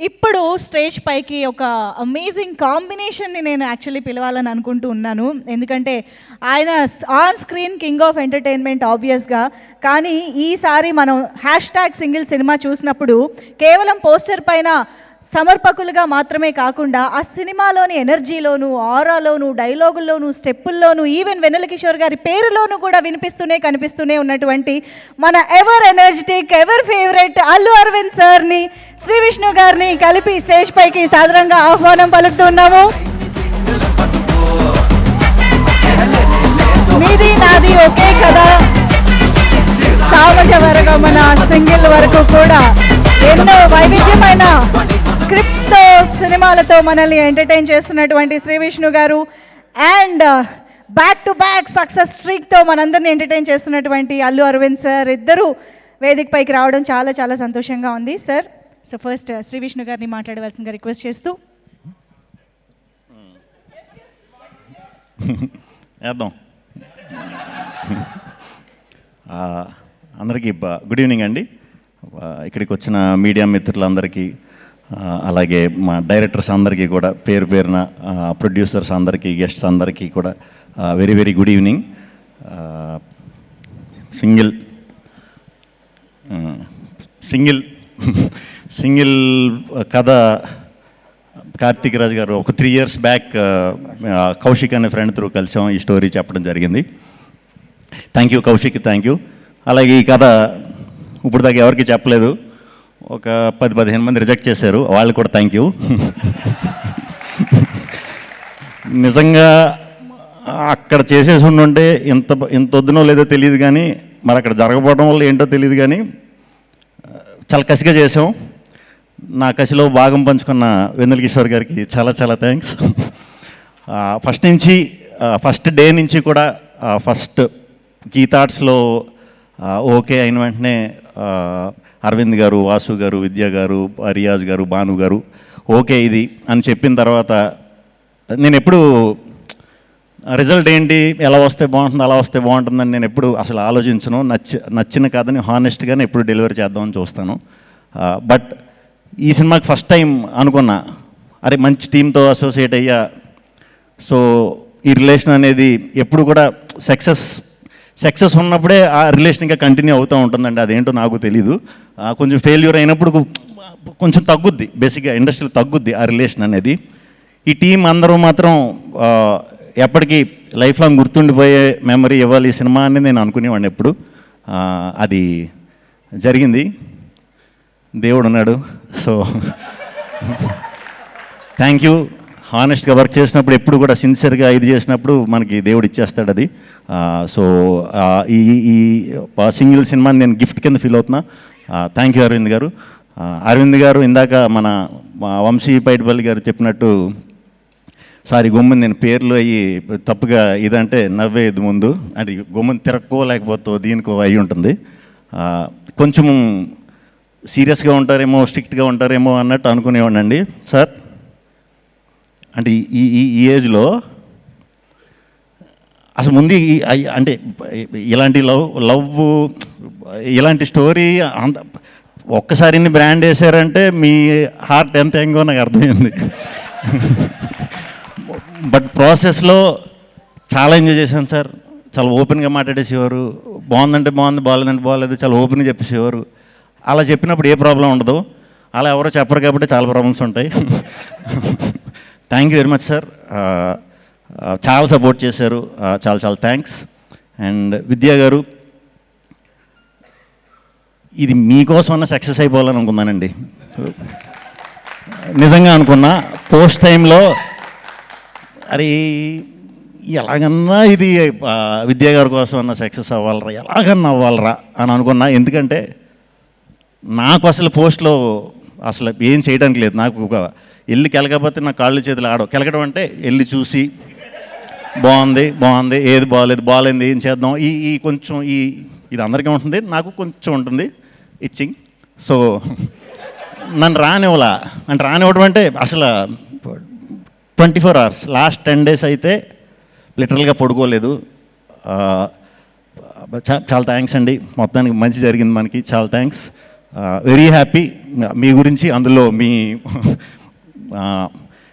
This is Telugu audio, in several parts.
ఇప్పుడు స్టేజ్ పైకి ఒక అమేజింగ్ కాంబినేషన్ని నేను యాక్చువల్లీ పిలవాలని అనుకుంటూ ఉన్నాను. ఎందుకంటే ఆయన on screen king of entertainment ఆబ్వియస్గా. కానీ ఈసారి మనం #సింగిల్ సినిమా చూసినప్పుడు కేవలం పోస్టర్ పైన సమర్పకులుగా మాత్రమే కాకుండా ఆ సినిమాలోని ఎనర్జీలోను, ఆరాలోను, డైలాగుల్లోను, స్టెప్పుల్లోను, ఈవెన్ వెన్నెల కిషోర్ గారి పేరులోనూ కూడా కనిపిస్తూనే ఉన్నటువంటి మన ever energetic, ever favourite Allu Aravind సార్ని, శ్రీ విష్ణు గారిని కలిపి స్టేజ్ పైకి సాదరంగా ఆహ్వానం పలుకుతున్నాము. మీది నాది ఒకే కదా, సామజ వరగమన సింగిల్ వరకు కూడా ఎన్నో వైవిధ్యమైన స్క్రిప్ట్స్తో, సినిమాలతో మనల్ని ఎంటర్టైన్ చేస్తున్నటువంటి శ్రీ విష్ణు గారు and back to back success స్ట్రీక్తో మనందరినీ ఎంటర్టైన్ చేస్తున్నటువంటి అల్లు అరవింద్ సార్ ఇద్దరు వేదిక పైకి రావడం చాలా చాలా సంతోషంగా ఉంది sir. So first Shri Vishnu గారిని మాట్లాడవలసిందిగా రిక్వెస్ట్ చేస్తూ. అందరికీ గుడ్ ఈవినింగ్ అండి. ఇక్కడికి వచ్చిన మీడియా మిత్రులందరికీ, అలాగే మా డైరెక్టర్స్ అందరికీ కూడా పేరు పేరున, ప్రొడ్యూసర్స్ అందరికీ, గెస్ట్స్ అందరికీ కూడా very very good evening. Single కథ కార్తీక్ రాజ్ గారు ఒక 3 years బ్యాక్ కౌశిక్ అనే ఫ్రెండ్ త్రూ కలిసాం, ఈ స్టోరీ చెప్పడం జరిగింది. Thank you Kaushik, thank you. అలాగే ఈ కథ ఇప్పుడు దాకా ఎవరికి చెప్పలేదు, ఒక 10-15 మంది రిజెక్ట్ చేశారు, వాళ్ళు కూడా థ్యాంక్ యూ. నిజంగా అక్కడ చేసేసి ఉండుంటే ఇంత వద్దునో లేదో తెలియదు, కానీ మరి అక్కడ జరగకపోవడం వల్ల ఏంటో తెలియదు, కానీ చాలా కసిగా చేసాం. నా కసిలో భాగం పంచుకున్న వెన్నెల కిషోర్ గారికి చాలా చాలా థ్యాంక్స్. ఫస్ట్ డే నుంచి కూడా ఫస్ట్ కీ థాట్స్లో ఓకే అయిన వెంటనే అరవింద్ గారు, వాసు గారు, విద్య గారు, రియాజ్ గారు, భాను గారు ఓకే ఇది అని చెప్పిన తర్వాత నేను ఎప్పుడు రిజల్ట్ ఏంటి, ఎలా వస్తే బాగుంటుంది, అలా వస్తే బాగుంటుందని నేను ఎప్పుడు అసలు ఆలోచించను. నచ్చిన కథని హానెస్ట్గానే ఎప్పుడు డెలివరీ చేద్దామని చూస్తాను. బట్ ఈ సినిమాకి ఫస్ట్ టైం అనుకున్నా, అరే మంచి టీంతో అసోసియేట్ అయ్యా. సో ఈ రిలేషన్ అనేది ఎప్పుడు కూడా సక్సెస్ ఉన్నప్పుడే ఆ రిలేషన్ ఇంకా కంటిన్యూ అవుతూ ఉంటుందండి. అదేంటో నాకు తెలీదు. కొంచెం ఫెయిల్యూర్ అయినప్పుడు కొంచెం తగ్గుద్ది, బేసిక్గా ఇండస్ట్రీలో తగ్గుద్ది ఆ రిలేషన్ అనేది. ఈ టీం అందరూ మాత్రం ఎప్పటికీ లైఫ్ లాంగ్ గుర్తుండిపోయే మెమరీ ఇవ్వాలి ఈ సినిమా అని నేను అనుకునేవాడిని ఎప్పుడు. అది జరిగింది, దేవుడు ఉన్నాడు. So thank you. హానెస్ట్గా వర్క్ చేసినప్పుడు ఎప్పుడు కూడా సిన్సియర్గా ఇది చేసినప్పుడు మనకి దేవుడు ఇచ్చేస్తాడు అది. సో ఈ సింగిల్ సినిమాని నేను గిఫ్ట్ కింద ఫీల్ అవుతున్నా. థ్యాంక్ యూ అరవింద్ గారు. అరవింద్ గారు ఇందాక మా వంశీ పైడిపల్లి గారు చెప్పినట్టు, సారీ గొమ్మని నేను పేర్లు అయ్యి తప్పుగా ఇదంటే నవ్వేది ముందు, అంటే గొమ్మని తిరక్కో లేకపోతే దీనికో అయి ఉంటుంది. కొంచెం సీరియస్గా ఉంటారేమో, స్ట్రిక్ట్గా ఉంటారేమో అన్నట్టు అనుకునేవాడినండి సార్. అంటే ఈ ఏజ్లో అసలు ముందు అంటే ఇలాంటి లవ్ ఇలాంటి స్టోరీ అంత ఒక్కసారి బ్రాండ్ వేసారంటే మీ హార్ట్ ఎంత ఎంగో నాకు అర్థమైంది. బట్ ప్రాసెస్లో చాలా ఎంజాయ్ చేశాను సార్. చాలా ఓపెన్గా మాట్లాడేసేవారు, బాగుందంటే బాగుంది, బాగాలేదంటే బాగాలేదు, చాలా ఓపెన్గా చెప్పేసేవారు. అలా చెప్పినప్పుడు ఏ ప్రాబ్లం ఉండదు. అలా ఎవరో చెప్పరు కాబట్టి చాలా ప్రాబ్లమ్స్ ఉంటాయి. Thank you very much sir. చాలా సపోర్ట్ చేశారు, చాలా చాలా థ్యాంక్స్. అండ్ విద్యా గారు, ఇది మీకోసమన్నా సక్సెస్ అయిపోవాలని అనుకున్నానండి, నిజంగా అనుకున్నా. పోస్ట్ టైంలో అరే ఎలాగన్నా ఇది విద్యా గారి కోసం అన్న సక్సెస్ అవ్వాలరా, ఎలాగన్నా అవ్వాలరా అని అనుకున్నా. ఎందుకంటే నాకు అసలు పోస్ట్లో అసలు ఏం చేయడానికి లేదు. నాకు ఒక వెళ్ళి కెలకపోతే నా కాళ్ళు చేతులు ఆడవు. కెలకడం అంటే వెళ్ళి చూసి బాగుంది, ఏది బాగాలేదు ఏం చేద్దాం, ఈ కొంచెం ఇది అందరికీ ఉంటుంది, నాకు కొంచెం ఉంటుంది ఇచ్చింగ్. సో నన్ను రానివ్వడం అంటే అసలు 24 hours, లాస్ట్ 10 days అయితే లిటరల్గా పడుకోలేదు. చాలా థ్యాంక్స్ అండి, మొత్తానికి మంచి జరిగింది మనకి, చాలా థ్యాంక్స్. వెరీ హ్యాపీ మీ గురించి. అందులో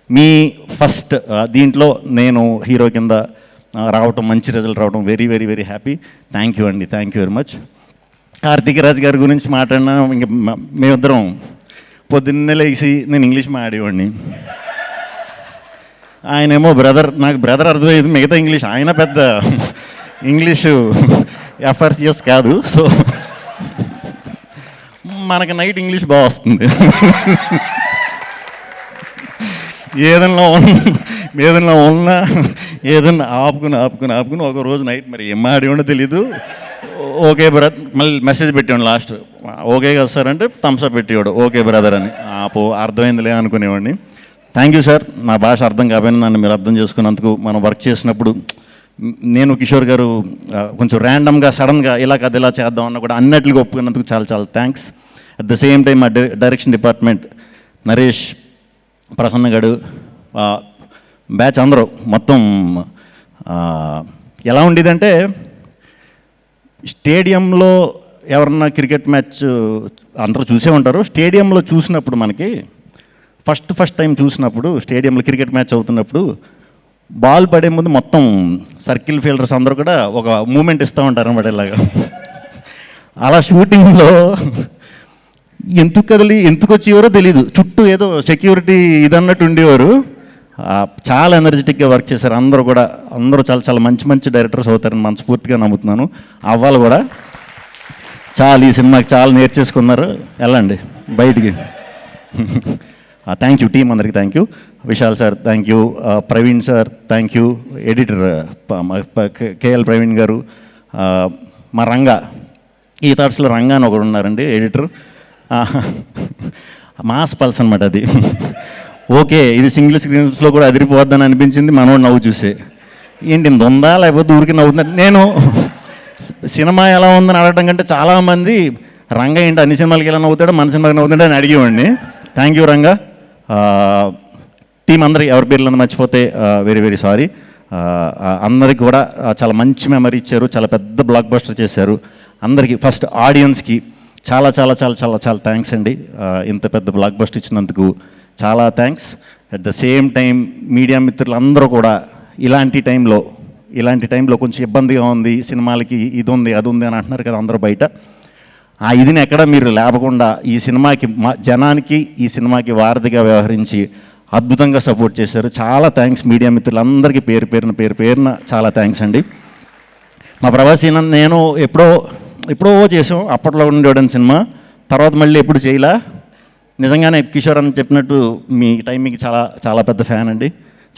మీ ఫస్ట్ దీంట్లో నేను హీరో కింద రావటం, మంచి రిజల్ట్ రావడం very very very happy. Thank you అండి, thank you very much. Karthik Raj గారి గురించి మాట్లాడినా ఇంక మేమిద్దరం పొద్దున్నే లేచి నేను ఇంగ్లీష్ మాట్లాడేవాడిని, ఆయనేమో బ్రదర్. నాకు బ్రదర్ అర్థమయ్యేది, మిగతా ఇంగ్లీష్ ఆయన పెద్ద ఇంగ్లీషు ఎఫ్ఆర్సిఎస్ కాదు. సో మనకి నైట్ ఇంగ్లీష్ బాగా వస్తుంది. ఏదన్నా ఆపుకుని ఒక రోజు నైట్ మరి ఏం ఆడేవాడో తెలీదు. ఓకే బ్రదర్, మళ్ళీ మెసేజ్ పెట్టేవాడు లాస్ట్, ఓకే కదా సార్ అంటే థమ్స్అప్ పెట్టేవాడు, ఓకే బ్రదర్ అని. అర్థమైందిలే అనుకునేవాడిని. Thank you sir. నా భాష అర్థం కాకపోయినా నన్ను మీరు అర్థం చేసుకున్నందుకు. మనం వర్క్ చేసినప్పుడు నేను కిషోర్ గారు కొంచెం ర్యాండమ్గా సడన్గా ఇలా కథ ఇలా చేద్దాం అన్న కూడా అన్నట్లుగా ఒప్పుకున్నందుకు చాలా చాలా thanks. At the same time మా డైరెక్షన్ డిపార్ట్మెంట్ నరేష్, ప్రసన్న గడు, బ్యాచ్ అందరూ మొత్తం ఎలా ఉండేదంటే, స్టేడియంలో ఎవరన్నా క్రికెట్ మ్యాచ్ అందరూ చూసే ఉంటారు. స్టేడియంలో చూసినప్పుడు మనకి ఫస్ట్ టైం చూసినప్పుడు స్టేడియంలో క్రికెట్ మ్యాచ్ అవుతున్నప్పుడు బాల్ పడే ముందు మొత్తం సర్కిల్ ఫీల్డర్స్ అందరూ కూడా ఒక మూమెంట్ ఇస్తూ ఉంటారు అన్నమాట ఇలాగా. అలా షూటింగ్లో ఎందుకు వచ్చేవారో తెలీదు, చుట్టూ ఏదో సెక్యూరిటీ ఇదన్నట్టు ఉండేవారు. చాలా ఎనర్జెటిక్గా వర్క్ చేశారు అందరూ కూడా. అందరూ చాలా చాలా మంచి డైరెక్టర్స్ అవుతారని మనస్ఫూర్తిగా నమ్ముతున్నాను. అవ్వాలి కూడా. ఈ సినిమాకి చాలా నేర్చేసుకున్నారు. వెళ్ళండి బయటికి. థ్యాంక్ యూ టీం అందరికీ, thank you. Vishal sir thank you, Praveen sir thank you, editor KL Praveen గారు, మా రంగా, ఈ థాట్స్లో రంగా అని ఒకడు ఉన్నారండి ఎడిటర్. మాస్ పల్స్ అనమాట అది. ఓకే, ఇది సింగిల్ స్క్రీన్స్లో కూడా అదిరిపోద్దని అనిపించింది మనోడు నవ్వు చూసే. ఏంటి ఇంత ఉందా లేకపోతే ఊరికి నవ్వుతుందా. నేను సినిమా ఎలా ఉందని అడగడం కంటే చాలామంది రంగా ఏంటి అన్ని సినిమాలకి ఎలా నవ్వుతాడో మన సినిమాకి నవ్వుతుంటే అని అడిగేవాడిని. Thank you Ranga. టీం అందరికి ఎవరి పేర్లను మర్చిపోతే వెరీ వెరీ సారీ. అందరికి కూడా చాలా మంచి మెమరీ ఇచ్చారు, చాలా పెద్ద బ్లాక్ బస్టర్ చేశారు. అందరికీ ఫస్ట్ ఆడియన్స్కి చాలా చాలా చాలా చాలా చాలా థ్యాంక్స్ అండి. ఇంత పెద్ద బ్లాక్ బస్టర్ ఇచ్చినందుకు చాలా thanks. At the same time media మిత్రులు అందరూ కూడా ఇలాంటి టైంలో కొంచెం ఇబ్బందిగా ఉంది, సినిమాలకి ఇది ఉంది అది ఉంది అని అంటున్నారు కదా అందరూ బయట. ఆ ఇదిని ఎక్కడ మీరు లేపకుండా ఈ సినిమాకి జనానికి ఈ సినిమాకి వారధిగా వ్యవహరించి అద్భుతంగా సపోర్ట్ చేశారు. చాలా థ్యాంక్స్ మీడియా మిత్రులందరికీ పేరు పేరున చాలా థ్యాంక్స్ అండి. మా ప్రభాస్ నేను ఎప్పుడో చేసాం, అప్పట్లో ఉండేవాడని సినిమా. తర్వాత మళ్ళీ ఎప్పుడు చేయలా. నిజంగానే కిషోర్ అని చెప్పినట్టు మీ టైమింగ్ చాలా చాలా పెద్ద ఫ్యాన్ అండి.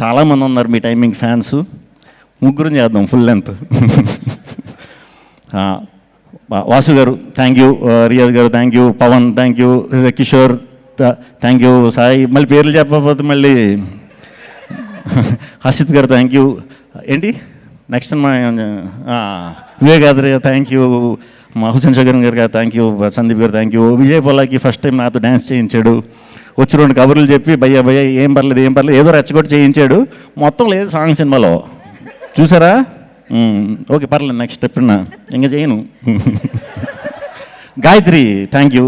చాలామంది ఉన్నారు మీ టైమింగ్ ఫ్యాన్స్. ముగ్గురు చేద్దాం ఫుల్ లెంత్. వాసు గారు thank you, Riyaz garu thank you, Pavan thank you, Kishore thank you, Sai మళ్ళీ పేర్లు చెప్పకపోతే మళ్ళీ హసిత్ గారు థ్యాంక్ యూ. ఏంటి నెక్స్ట్ మా వివేకాద్రి థ్యాంక్ యూ, మా హుసేన్ షగన్ గారు థ్యాంక్ యూ, సందీప్ గారు thank you. Vijay Polaki first time నాతో డ్యాన్స్ చేయించాడు. వచ్చి 2 కబుర్లు చెప్పి భయ్య ఏం పర్లేదు ఏదో రెచ్చగొట్టి చేయించాడు. మొత్తం లేదు సాంగ్ సినిమాలో, చూసారా? ఓకే పర్లేదు, నెక్స్ట్ ఎప్పుడున్నా ఇంకా చేయను. Gayatri thank you.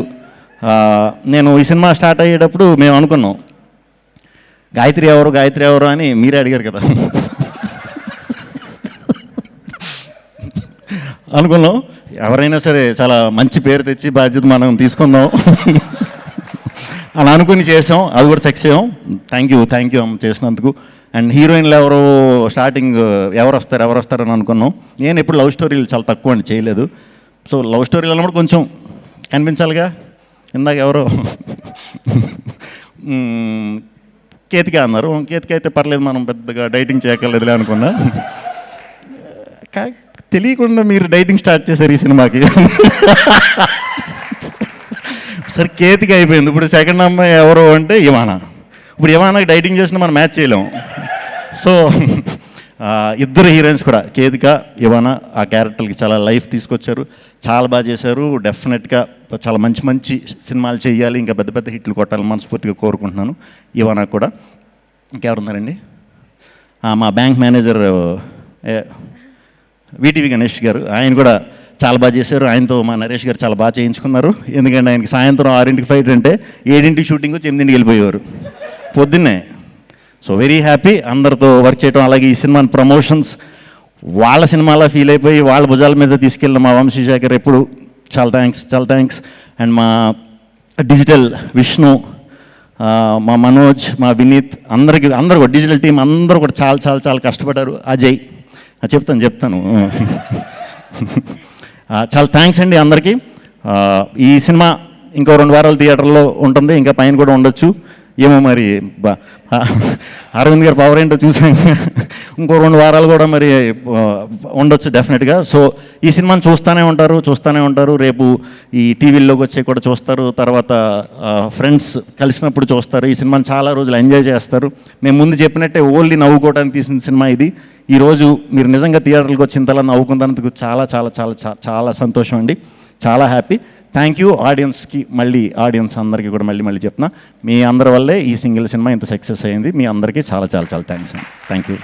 నేను ఈ సినిమా స్టార్ట్ అయ్యేటప్పుడు మేము అనుకున్నాం గాయత్రి ఎవరు అని మీరే అడిగారు కదా. అనుకున్నాం ఎవరైనా సరే చాలా మంచి పేరు తెచ్చి బాధ్యత మనం తీసుకుందాం అని అనుకుని చేసాం. అది కూడా సక్సెస్ అయ్యాం. థ్యాంక్ యూ అమ్మ చేసినందుకు. అండ్ హీరోయిన్లు స్టార్టింగ్ ఎవరు వస్తారు అని అనుకున్నాం. నేను ఎప్పుడు లవ్ స్టోరీలు చాలా తక్కువ అండి చేయలేదు. సో లవ్ స్టోరీలు అన్నప్పుడు కొంచెం కనిపించాలిగా. ఇందాక ఎవరో కేతిక అన్నారు. కేతిక అయితే పర్లేదు, మనం పెద్దగా డైటింగ్ చేయక్కర్లేదులే అనుకున్నా. తెలియకుండా మీరు డైటింగ్ స్టార్ట్ చేశారు ఈ సినిమాకి. సరే కేతిక అయిపోయింది. ఇప్పుడు సెకండ్ అమ్మాయి ఎవరు అంటే ఇవానా. ఇప్పుడు ఇవానాకి డైటింగ్ చేసినా మనం మ్యాచ్ చేయలేం. సో ఇద్దరు హీరోయిన్స్ కూడా కేతిక, ఇవానా ఆ క్యారెక్టర్కి చాలా లైఫ్ తీసుకొచ్చారు, చాలా బాగా చేశారు. డెఫినెట్గా చాలా మంచి సినిమాలు చేయాలి, ఇంకా పెద్ద హిట్లు కొట్టాలని మనస్ఫూర్తిగా కోరుకుంటున్నాను. ఇవానా కూడా. ఇంకెవరున్నారండి? మా బ్యాంక్ మేనేజర్ విటీవీ గణేష్ గారు, ఆయన కూడా చాలా బాగా చేశారు. ఆయనతో మా నరేష్ గారు చాలా బాగా చేయించుకున్నారు. ఎందుకంటే ఆయనకి సాయంత్రం 6ంటికి ఫైట్ అంటే 7ంటికి షూటింగ్ వచ్చి 8ంటికి వెళ్ళిపోయేవారు పొద్దున్నే. సో వెరీ హ్యాపీ అందరితో వర్క్ చేయడం. అలాగే ఈ సినిమాని ప్రమోషన్స్ వాళ్ళ సినిమాలా ఫీల్ అయిపోయి వాళ్ళ భుజాల మీద తీసుకెళ్ళిన మా వంశీశేఖర్ ఎప్పుడు చాలా థ్యాంక్స్. అండ్ మా డిజిటల్ విష్ణు, మా మనోజ్, మా వినీత్, అందరూ కూడా డిజిటల్ టీం అందరూ కూడా చాలా కష్టపడ్డారు. అజయ్ చెప్తాను చాలా థ్యాంక్స్ అండి అందరికీ. ఈ సినిమా ఇంకో 2 వారాలు థియేటర్లో ఉంటుంది, ఇంకా పైన కూడా ఉండొచ్చు ఏమో మరి. అరవింద్ గారు పవర్ ఏంటో చూసాం. ఇంకో 2 వారాలు కూడా మరి ఉండొచ్చు డెఫినెట్గా. సో ఈ సినిమాని చూస్తూనే ఉంటారు. రేపు ఈ టీవీల్లోకి వచ్చే కూడా చూస్తారు. తర్వాత ఫ్రెండ్స్ కలిసినప్పుడు చూస్తారు. ఈ సినిమాని చాలా రోజులు ఎంజాయ్ చేస్తారు. మేము ముందు చెప్పినట్టే ఓన్లీ నవ్వుకోవడానికి తీసిన సినిమా ఇది. ఈరోజు మీరు నిజంగా థియేటర్కి వచ్చిన నవ్వుకున్నందుకు చాలా సంతోషం అండి. చాలా హ్యాపీ. థ్యాంక్ యూ ఆడియన్స్కి. ఆడియన్స్ అందరికీ కూడా మళ్ళీ చెప్తున్నా, మీ అందరి వల్లే ఈ సింగిల్ సినిమా ఇంత సక్సెస్ అయింది. మీ అందరికీ చాలా థ్యాంక్స్ అండి. Thank you.